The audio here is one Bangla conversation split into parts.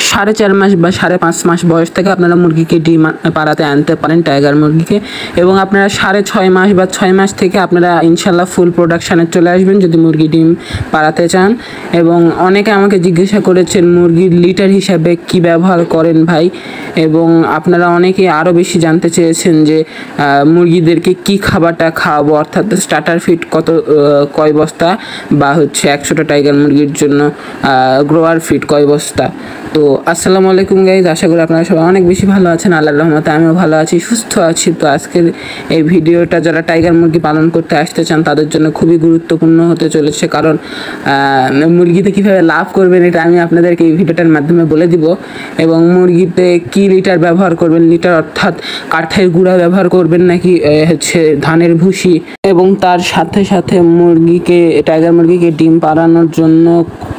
4.5 মাস বা 5.5 মাস বয়স থেকে আপনারা মুরগিকে ডিম পাড়াতে আনতে পারেন, টাইগার মুরগিকে। এবং আপনারা 6.5 মাস বা 6 মাস থেকে আপনারা ইনশাল্লাহ ফুল প্রোডাকশানে চলে আসবেন যদি মুরগি ডিম পাড়াতে চান। এবং অনেকে আমাকে জিজ্ঞাসা করেছেন মুরগির লিটার হিসাবে কি ব্যবহার করেন ভাই, এবং আপনারা অনেকে আরও বেশি জানতে চেয়েছেন যে মুরগিদেরকে কি খাবারটা খাওয়াবো, অর্থাৎ স্টার্টার ফিড কয় বস্তা, বা হচ্ছে 100টা টাইগার মুরগির জন্য গ্রোয়ার ফিড কয় বস্তা। তো আসসালামু আলাইকুম গাইজ, আশা করি আপনারা সবাই অনেক বেশি ভালো আছেন। আল্লাহর রহমতে আমিও ভালো আছি, সুস্থ আছি। তো আজকের এই ভিডিওটা যারা টাইগার মুরগি পালন করতে আসতে চান তাদের জন্য খুবই গুরুত্বপূর্ণ হতে চলেছে, কারণ মুরগিতে কীভাবে লাভ করবেন এটা আমি আপনাদেরকে এই ভিডিওটার মাধ্যমে বলে দিব। এবং মুরগিতে কী লিটার ব্যবহার করবেন, লিটার অর্থাৎ কাঠের গুঁড়া ব্যবহার করবেন নাকি হচ্ছে ধানের ভুসি, এবং তার সাথে সাথে টাইগার মুরগিকে ডিম পাড়ানোর জন্য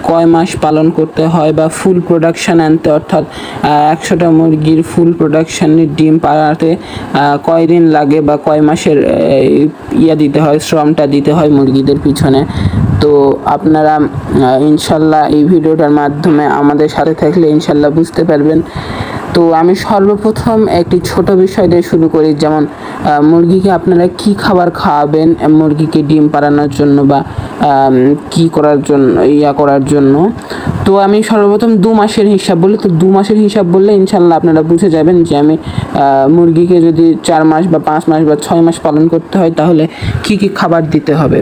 কয় মাস পালন করতে হয়, বা ফুল প্রোডাকশান আনতে অর্থাৎ 100টা মুরগির ফুল প্রোডাকশানের ডিম পাড়াতে কয় দিন লাগে, বা কয় মাসের দিতে হয়, শ্রমটা দিতে হয় মুরগিদের পিছনে। তো আপনারা ইনশাল্লাহ এই ভিডিওটার মাধ্যমে আমাদের সাথে থাকলে ইনশাল্লাহ বুঝতে পারবেন। তো আমি সর্বপ্রথম একটি ছোট বিষয় দিয়ে শুরু করি, যেমন মুরগিকে আপনারা কি খাবার খাওয়াবেন মুরগিকে ডিম পাড়ানোর জন্য, বা কি করার জন্য তো আমি সর্বপ্রথম 2 মাসের হিসাব বলি। তো 2 মাসের হিসাব বললে ইনশাল্লাহ আপনারা বুঝে যাবেন যে আমি মুরগিকে যদি 4 মাস বা 5 মাস বা 6 মাস পালন করতে হয় তাহলে কি কি খাবার দিতে হবে।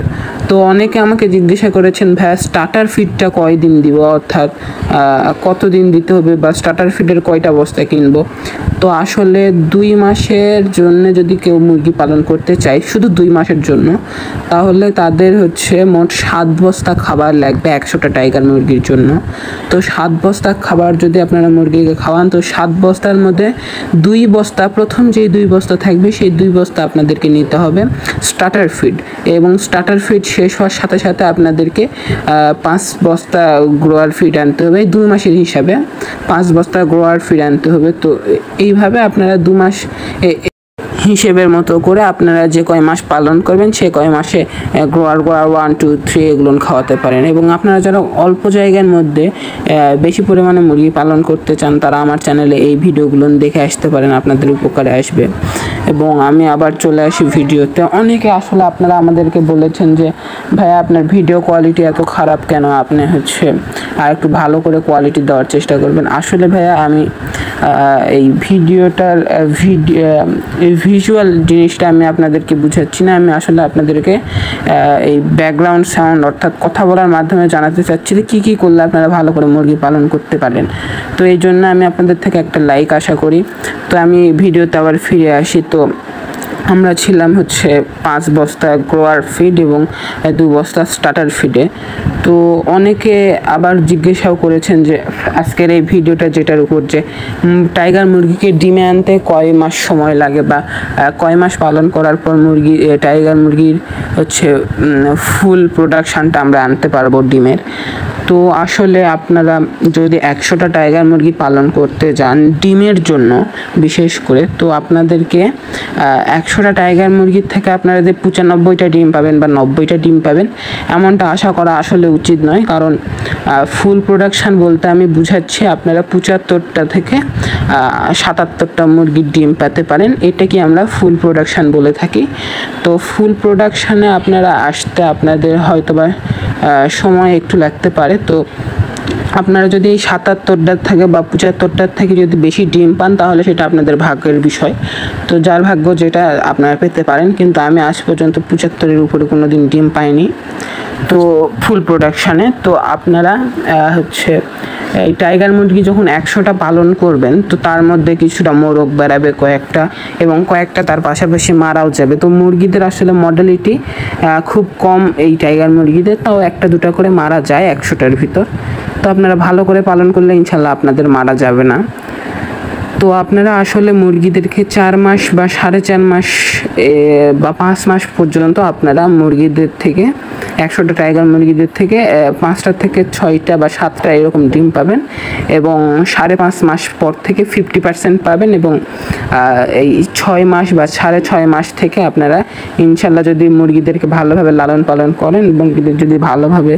তো অনেকে আমাকে জিজ্ঞাসা করেছেন ভাইয়া স্টার্টার ফিডটা কয় দিন দিব, অর্থাৎ কতদিন দিতে হবে, বা স্টার্টার ফিডের কয়টা বস্তা কিনবো। তো আসলে 2 মাসের জন্য যদি কেউ মুরগি পালন করতে চায়, শুধু 2 মাসের জন্য, তাহলে তাদের হচ্ছে মোট 7 বস্তা খাবার লাগবে 100টা টাইগার মুরগির জন্য। তো 7 বস্তা খাবার যদি আপনারা মুরগিকে খাওয়ান, তো 7 বস্তার মধ্যে 2 বস্তা, প্রথম যেই 2 বস্তা থাকবে সেই 2 বস্তা আপনাদেরকে নিতে হবে স্টার্টার ফিড, এবং স্টার্টার ফিড শেষ হওয়ার সাথে সাথে আপনাদেরকে 5 বস্তা গ্রোয়ার ফিড আনতে হবে। 2 মাসের হিসাবে 5 বস্তা গ্রোয়ার ফিড আনতে হবে। তো এইভাবে আপনারা 2 মাস হিসেবের মতো করে আপনারা যে কয় মাস পালন করবেন সে কয় মাসে গ্রোয়ার 1, 2, 3 এগুলো খাওয়াতে পারেন। এবং আপনারা যারা অল্প জায়গার মধ্যে বেশি পরিমাণে মুরগি পালন করতে চান তারা আমার চ্যানেলে এই ভিডিওগুলো দেখে আসতে পারেন, আপনাদের উপকারে আসবে। এবং আমি আবার চলে আসি ভিডিওতে। অনেকে আসলে আপনারা আমাদেরকে বলেছেন যে ভাইয়া আপনার ভিডিও কোয়ালিটি এত খারাপ কেন, আপনি হচ্ছে আর একটু ভালো করে কোয়ালিটি দেওয়ার চেষ্টা করবেন। আসলে ভাইয়া আমি এই ভিডিওটার ভিজুয়াল জিনিসটা আমি আপনাদেরকে বুঝাচ্ছি না, আমি আসলে আপনাদেরকে এই ব্যাকগ্রাউন্ড সাউন্ড অর্থাৎ কথা বলার মাধ্যমে জানাতে চাচ্ছি যে কী কী করলে আপনারা ভালো করে মুরগি পালন করতে পারেন। তো এই জন্য আমি আপনাদের থেকে একটা লাইক আশা করি। তো আমি ভিডিওতে আবার ফিরে আসি। তো আমরা ছিলাম হচ্ছে 5 বস্তা গ্রোয়ার ফিড এবং 2 বস্তা স্টার্টার ফিডে। তো অনেকে আবার জিজ্ঞাসাও করেছেন যে আজকের এই ভিডিওটা যেটার উপর যে টাইগার মুরগিকে ডিমে আনতে কয় মাস সময় লাগে, বা কয় মাস পালন করার পর টাইগার মুরগির হচ্ছে ফুল প্রোডাকশানটা আমরা আনতে পারবো ডিমের। তো আসলে আপনারা যদি 100টা টাইগার মুরগি পালন করতে যান ডিমের জন্য বিশেষ করে, তো আপনাদেরকে 100টা টাইগার মুরগির থেকে আপনারা যে 95টা ডিম পাবেন বা 90টা ডিম পাবেন এমনটা আশা করা আসলে উচিত নয়। কারণ ফুল প্রোডাকশান বলতে আমি বুঝাচ্ছি আপনারা 75টা থেকে 77টা মুরগির ডিম পেতে পারেন, এটাকে আমরা ফুল প্রোডাকশান বলে থাকি। তো ফুল প্রোডাকশানে আপনারা আসতে আপনাদের হয়তোবা সময় একটু লাগতে পারে। তো আপনারা যদি 77টার থেকে বা 75টার থেকে যদি বেশি ডিম পান তাহলে সেটা আপনাদের ভাগ্যের বিষয়। তো যার ভাগ্য যেটা আপনারা পেতে পারেন, কিন্তু আমি আজ পর্যন্ত 75-এর উপরে কোনো দিন ডিম পাইনি তো ফুল প্রোডাকশানে। তো আপনারা হচ্ছে এই টাইগার মুরগি যখন 100টা পালন করবেন তো তার মধ্যে কিছুটা মোরগ বেরাবে কয়েকটা, এবং কয়েকটা তার পাশাপাশি মারাও যাবে। তো মুরগিদের আসলে মর্টালিটি খুব কম এই টাইগার মুরগিদের, তাও 1-2টা করে মারা যায় 100টার ভিতর। তো আপনারা ভালো করে পালন করলে ইনশাল্লাহ আপনাদের মারা যাবে না। তো আপনারা আসলে মুরগিদেরকে 4 মাস বা 4.5 মাস বা 5 মাস পর্যন্ত আপনারা মুরগিদের থেকে 100টা টাইগার মুরগিদের থেকে 5টা থেকে 6টা বা 7টা এরকম ডিম পাবেন এবং 5.5 মাস পর থেকে 50% পাবেন এবং এই 6 মাস বা 6.5 মাস থেকে আপনারা ইনশাল্লাহ যদি মুরগিদেরকে ভালোভাবে লালন পালন করেন এবং যদি ভালোভাবে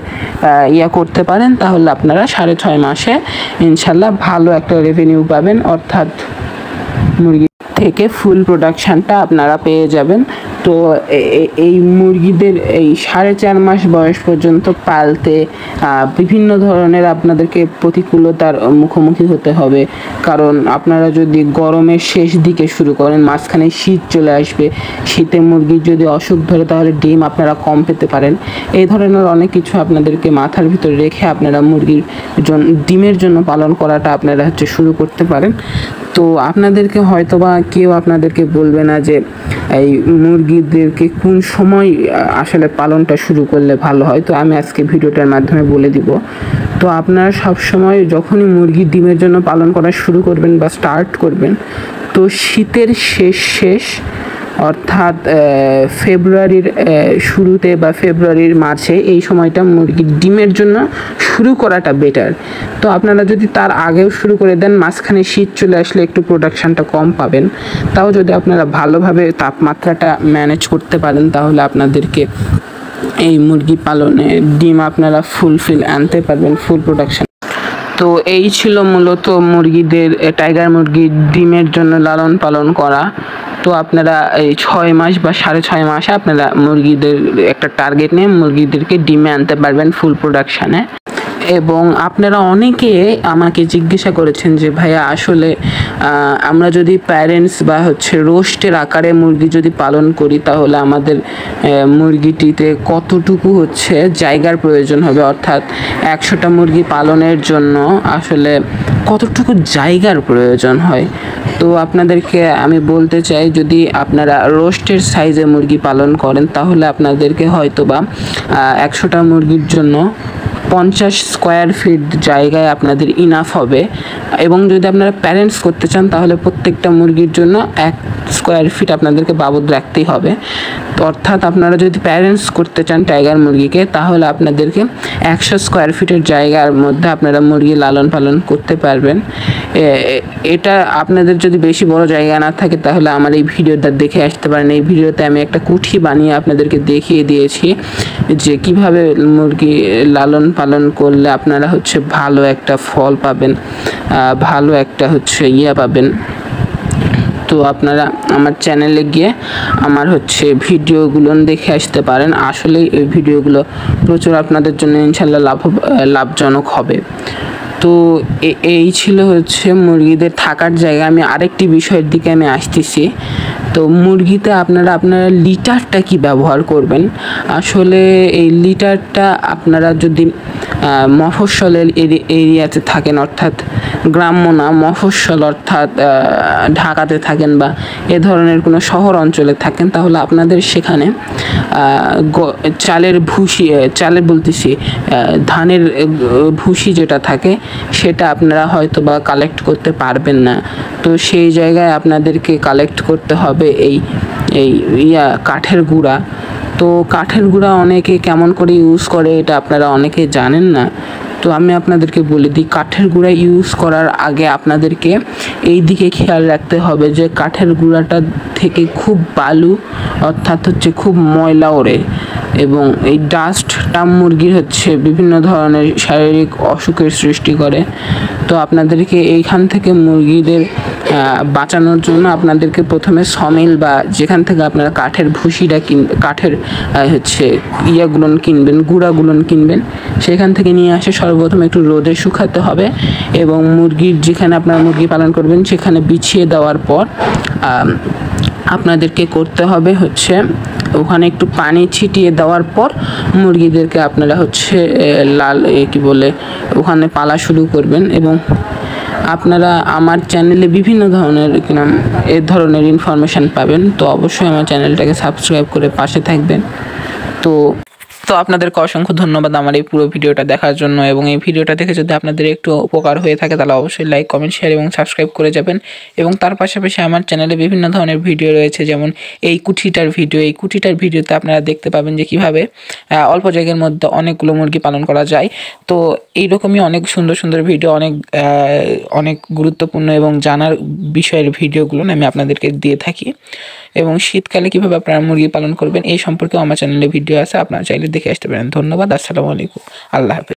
করতে পারেন তাহলে আপনারা 6.5 মাসে ইনশাল্লাহ ভালো একটা রেভিনিউ পাবেন, অর্থাৎ মুরগি থেকে ফুল প্রোডাকশানটা আপনারা পেয়ে যাবেন। তো এই মুরগিদের এই 4.5 মাস বয়স পর্যন্ত পালতে বিভিন্ন ধরনের আপনাদেরকে প্রতিকূলতার মুখোমুখি হতে হবে, কারণ আপনারা যদি গরমের শেষ দিকে শুরু করেন, মাঝখানে শীত চলে আসবে, শীতে মুরগির যদি অসুখ ধরে তাহলে ডিম আপনারা কম পেতে পারেন। এই ধরনের অনেক কিছু আপনাদেরকে মাথার ভিতরে রেখে আপনারা মুরগির ডিমের জন্য পালন করাটা আপনারা শুরু করতে পারেন। তো আপনাদেরকে হয়তোবা কেউ আপনাদেরকে বলবে না যে এই মুরগিদেরকে কোন সময় আসলে পালনটা শুরু করলে ভালো হয়, তো আমি আজকে ভিডিওটার মাধ্যমে বলে দিব। তো আপনারা সবসময় যখনই মুরগির ডিমের জন্য পালন করা শুরু করবেন বা স্টার্ট করবেন, তো শীতের শেষ অর্থাৎ ফেব্রুয়ারির শুরুতে বা ফেব্রুয়ারির মাঝে এই সময়টা মুরগির ডিমের জন্য শুরু করাটা বেটার। তো আপনারা যদি তার আগেও শুরু করে দেন, মাঝখানে শীত চলে আসলে একটু প্রোডাকশানটা কম পাবেন। তাও যদি আপনারা ভালোভাবে তাপমাত্রাটা ম্যানেজ করতে পারেন তাহলে আপনাদেরকে এই মুরগি পালনে ডিম আপনারা ফুলফিল আনতে পারবেন, ফুল প্রোডাকশান। তো এই ছিল মূলত মুরগিদের, টাইগার মুরগির ডিমের জন্য লালন পালন করা। তো আপনারা এই 6 মাস বা 6.5 মাসে আপনারা মুরগিদের একটা টার্গেট নিয়ে মুরগিদেরকে ডিমে আনতে পারবেন ফুল প্রোডাকশানে। এবং আপনারা অনেকে আমাকে জিজ্ঞাসা করেছেন যে ভাইয়া আসলে আমরা যদি প্যারেন্টস বা রোস্টের আকারে মুরগি যদি পালন করি তাহলে আমাদের মুরগিটিতে কতটুকু জায়গার প্রয়োজন হবে, অর্থাৎ 100টা মুরগি পালনের জন্য আসলে কতটুকু জায়গার প্রয়োজন হয়। তো আপনাদেরকে আমি বলতে চাই, যদি আপনারা রোস্টের সাইজে মুরগি পালন করেন তাহলে আপনাদেরকে হয়তোবা 100টা মুরগির জন্য 50 স্কোয়ার ফিট জায়গায় আপনাদের ইনাফ হবে। এবং যদি আপনারা প্যারেন্টস করতে চান তাহলে প্রত্যেকটা মুরগির জন্য 1 স্কোয়ার ফিট আপনাদেরকে বাবদ রাখতেই হবে। তো অর্থাৎ আপনারা যদি প্যারেন্টস করতে চান টাইগার মুরগিকে তাহলে আপনাদেরকে 100 স্কোয়ার ফিটের জায়গার মধ্যে আপনারা মুরগি লালন পালন করতে পারবেন। এটা আপনাদের যদি বেশি বড় জায়গা না থাকে তাহলে আমার এই ভিডিওটা দেখে আসতে পারেন। এই ভিডিওতে আমি একটা কুঠি বানিয়ে আপনাদেরকে দেখিয়ে দিয়েছি যে কিভাবে মুরগি লালন পালন করলে আপনারা ভালো একটা ফল পাবেন, ভালো একটা পাবেন। তো আপনারা আমার চ্যানেলে গিয়ে আমার ভিডিওগুলো দেখে আসতে পারেন। আসলে এই ভিডিওগুলো প্রচুর আপনাদের জন্য ইনশাল্লাহ লাভজনক হবে। তো এই ছিল মুরগিদের থাকার জায়গা। আমি আরেকটি বিষয়ের দিকে আমি আসতেছি। তো মুরগিতে আপনারা লিটারটা কি ব্যবহার করবেন। আসলে এই লিটারটা আপনারা যদি মফস্বলের এরিয়াতে থাকেন, অর্থাৎ গ্রাম্য না মফস্বল অর্থাৎ ঢাকাতে থাকেন বা এ ধরনের কোনো শহর অঞ্চলে থাকেন তাহলে আপনাদের সেখানে ধানের ভুসি যেটা থাকে সেটা আপনারা হয়তো বা কালেক্ট করতে পারবেন না। তো সেই জায়গায় আপনাদেরকে কালেক্ট করতে হবে এই কাঠের গুঁড়া। তো কাঠের গুঁড়া অনেকে কেমন করে ইউজ করে এটা আপনারা অনেকে জানেন না। তো আমি আপনাদেরকে বলে দিই, কাঠের গুঁড়া ইউজ করার আগে আপনাদেরকে এই দিকে খেয়াল রাখতে হবে যে কাঠের গুঁড়াটা থেকে খুব বালু অর্থাৎ খুব ময়লা ওড়ে এবং এই ডাস্টটা মুরগির বিভিন্ন ধরনের শারীরিক অসুখের সৃষ্টি করে। তো আপনাদেরকে এইখান থেকে মুরগিদের বাঁচানোর জন্য আপনাদেরকে প্রথমে সমিল বা যেখান থেকে আপনারা কাঠের ভুসিটা কাঠের গুঁড়াগুলো কিনবেন সেখান থেকে নিয়ে আসে সর্বপ্রথম একটু রোদে শুকাতে হবে এবং মুরগির যেখানে আপনারা মুরগি পালন করবেন সেখানে বিছিয়ে দেওয়ার পর আপনাদেরকে করতে হবে ওখানে একটু পানি ছিটিয়ে দেওয়ার পর মুরগিদেরকে আপনারা ওখানে পালা শুরু করবেন। এবং আপনারা আমার চ্যানেলে বিভিন্ন ধরনের ইনফরমেশান পাবেন। তো অবশ্যই আমার চ্যানেলটাকে সাবস্ক্রাইব করে পাশে থাকবেন। তো তো আপনাদেরকে অসংখ্য ধন্যবাদ আমার এই পুরো ভিডিওটা দেখার জন্য, এবং এই ভিডিওটা দেখে যদি আপনাদের একটু উপকার হয়ে থাকে তাহলে অবশ্যই লাইক, কমেন্ট, শেয়ার এবং সাবস্ক্রাইব করে যাবেন। এবং তার পাশাপাশি আমার চ্যানেলে বিভিন্ন ধরনের ভিডিও রয়েছে, যেমন এই কুঠিটার ভিডিওতে আপনারা দেখতে পাবেন যে কীভাবে অল্প জায়গার মধ্যে অনেকগুলো মুরগি পালন করা যায়। তো এইরকমই অনেক সুন্দর সুন্দর ভিডিও, অনেক গুরুত্বপূর্ণ এবং জানার বিষয়ের ভিডিওগুলো আমি আপনাদেরকে দিয়ে থাকি। এবং শীতকালে কীভাবে আপনারা মুরগি পালন করবেন এই সম্পর্কেও আমার চ্যানেলে ভিডিও আছে, আপনারা চাইলে দেখে আসতে পারেন। ধন্যবাদ। আসসালামু আলাইকুম। আল্লাহ হাফেজ।